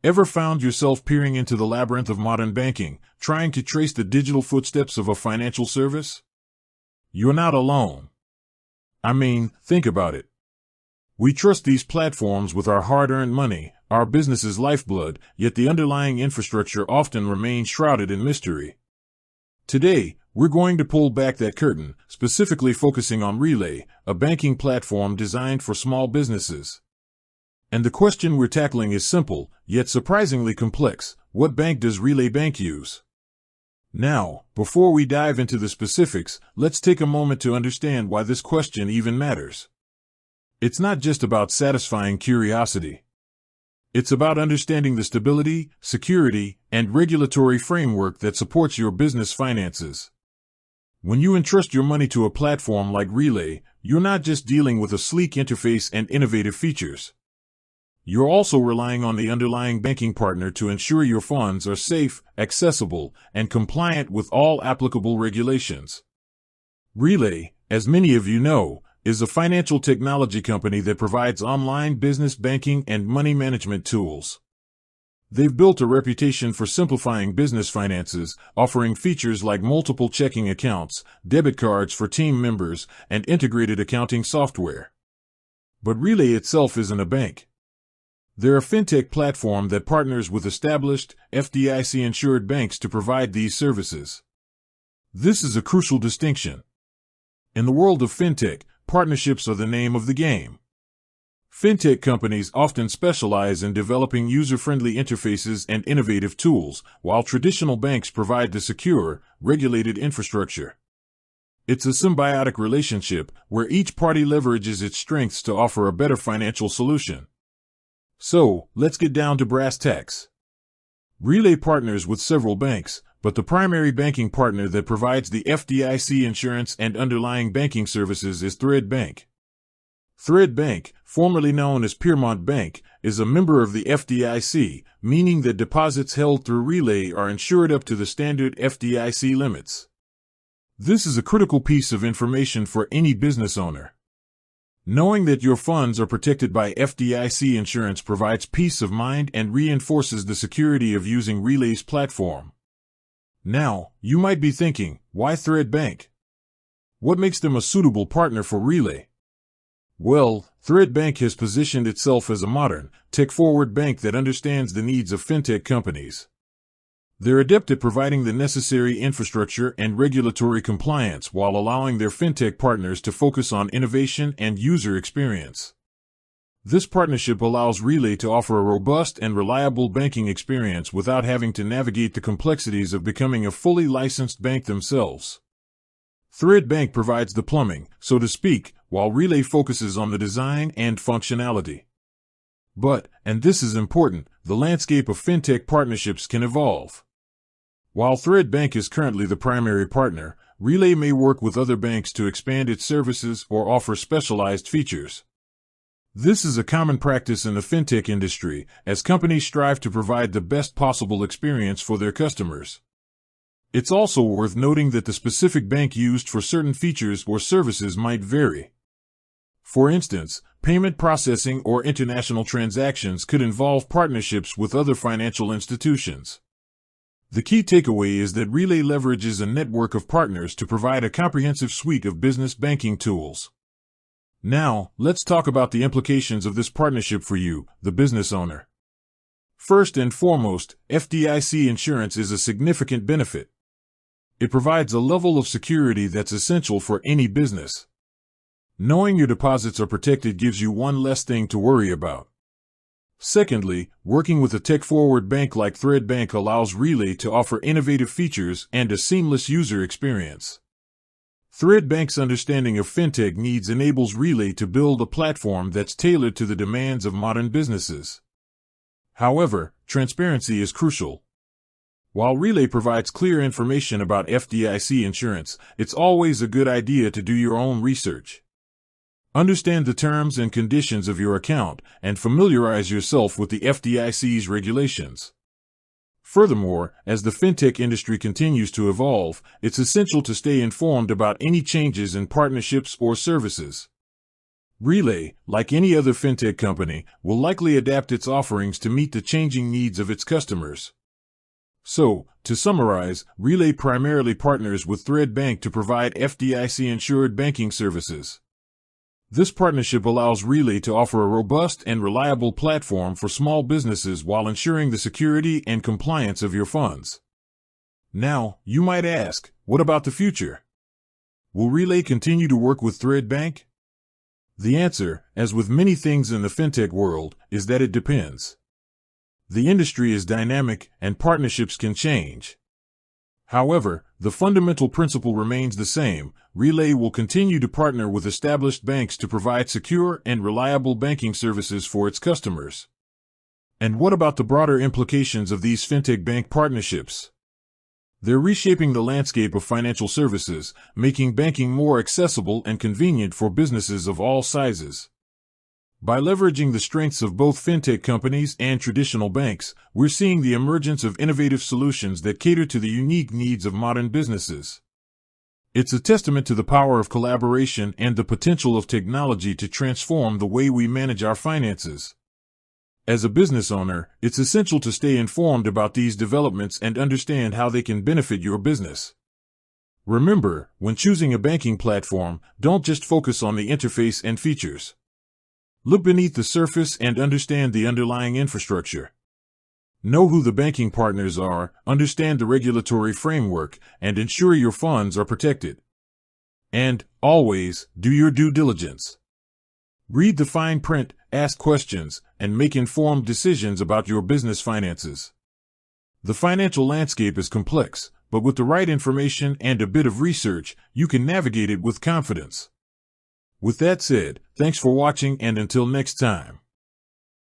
Ever found yourself peering into the labyrinth of modern banking, trying to trace the digital footsteps of a financial service? You're not alone. I mean, think about it. We trust these platforms with our hard-earned money, our business's lifeblood, yet the underlying infrastructure often remains shrouded in mystery. Today, we're going to pull back that curtain, specifically focusing on Relay, a banking platform designed for small businesses. And the question we're tackling is simple, yet surprisingly complex. What bank does Relay Bank use? Now, before we dive into the specifics, let's take a moment to understand why this question even matters. It's not just about satisfying curiosity. It's about understanding the stability, security, and regulatory framework that supports your business finances. When you entrust your money to a platform like Relay, you're not just dealing with a sleek interface and innovative features. You're also relying on the underlying banking partner to ensure your funds are safe, accessible, and compliant with all applicable regulations. Relay, as many of you know, is a financial technology company that provides online business banking and money management tools. They've built a reputation for simplifying business finances, offering features like multiple checking accounts, debit cards for team members, and integrated accounting software. But Relay itself isn't a bank. They're a fintech platform that partners with established, FDIC-insured banks to provide these services. This is a crucial distinction. In the world of fintech, partnerships are the name of the game. Fintech companies often specialize in developing user-friendly interfaces and innovative tools, while traditional banks provide the secure, regulated infrastructure. It's a symbiotic relationship where each party leverages its strengths to offer a better financial solution. So, let's get down to brass tacks. Relay partners with several banks, but the primary banking partner that provides the FDIC insurance and underlying banking services is Thread Bank. Thread Bank, formerly known as Piermont Bank, is a member of the FDIC, meaning that deposits held through Relay are insured up to the standard FDIC limits. This is a critical piece of information for any business owner. Knowing that your funds are protected by FDIC insurance provides peace of mind and reinforces the security of using Relay's platform. Now, you might be thinking, why Thread Bank? What makes them a suitable partner for Relay? Well, Thread Bank has positioned itself as a modern, tech-forward bank that understands the needs of fintech companies. They're adept at providing the necessary infrastructure and regulatory compliance while allowing their fintech partners to focus on innovation and user experience. This partnership allows Relay to offer a robust and reliable banking experience without having to navigate the complexities of becoming a fully licensed bank themselves. Thread Bank provides the plumbing, so to speak, while Relay focuses on the design and functionality. But, and this is important, the landscape of fintech partnerships can evolve. While Thread Bank is currently the primary partner, Relay may work with other banks to expand its services or offer specialized features. This is a common practice in the fintech industry, as companies strive to provide the best possible experience for their customers. It's also worth noting that the specific bank used for certain features or services might vary. For instance, payment processing or international transactions could involve partnerships with other financial institutions. The key takeaway is that Relay leverages a network of partners to provide a comprehensive suite of business banking tools. Now, let's talk about the implications of this partnership for you, the business owner. First and foremost, FDIC insurance is a significant benefit. It provides a level of security that's essential for any business. Knowing your deposits are protected gives you one less thing to worry about. Secondly, working with a tech-forward bank like Thread Bank allows Relay to offer innovative features and a seamless user experience. Thread Bank's understanding of fintech needs enables Relay to build a platform that's tailored to the demands of modern businesses. However, transparency is crucial. While Relay provides clear information about FDIC insurance, it's always a good idea to do your own research. Understand the terms and conditions of your account and familiarize yourself with the FDIC's regulations. Furthermore, as the fintech industry continues to evolve, it's essential to stay informed about any changes in partnerships or services. Relay, like any other fintech company, will likely adapt its offerings to meet the changing needs of its customers. So, to summarize, Relay primarily partners with Thread Bank to provide FDIC-insured banking services. This partnership allows Relay to offer a robust and reliable platform for small businesses while ensuring the security and compliance of your funds. Now, you might ask, what about the future? Will Relay continue to work with Thread Bank? The answer, as with many things in the fintech world, is that it depends. The industry is dynamic and partnerships can change. However, the fundamental principle remains the same. Relay will continue to partner with established banks to provide secure and reliable banking services for its customers. And what about the broader implications of these fintech bank partnerships? They're reshaping the landscape of financial services, making banking more accessible and convenient for businesses of all sizes. By leveraging the strengths of both fintech companies and traditional banks, we're seeing the emergence of innovative solutions that cater to the unique needs of modern businesses. It's a testament to the power of collaboration and the potential of technology to transform the way we manage our finances. As a business owner, it's essential to stay informed about these developments and understand how they can benefit your business. Remember, when choosing a banking platform, don't just focus on the interface and features. Look beneath the surface and understand the underlying infrastructure. Know who the banking partners are, understand the regulatory framework, and ensure your funds are protected. And, always, do your due diligence. Read the fine print, ask questions, and make informed decisions about your business finances. The financial landscape is complex, but with the right information and a bit of research, you can navigate it with confidence. With that said, thanks for watching and until next time.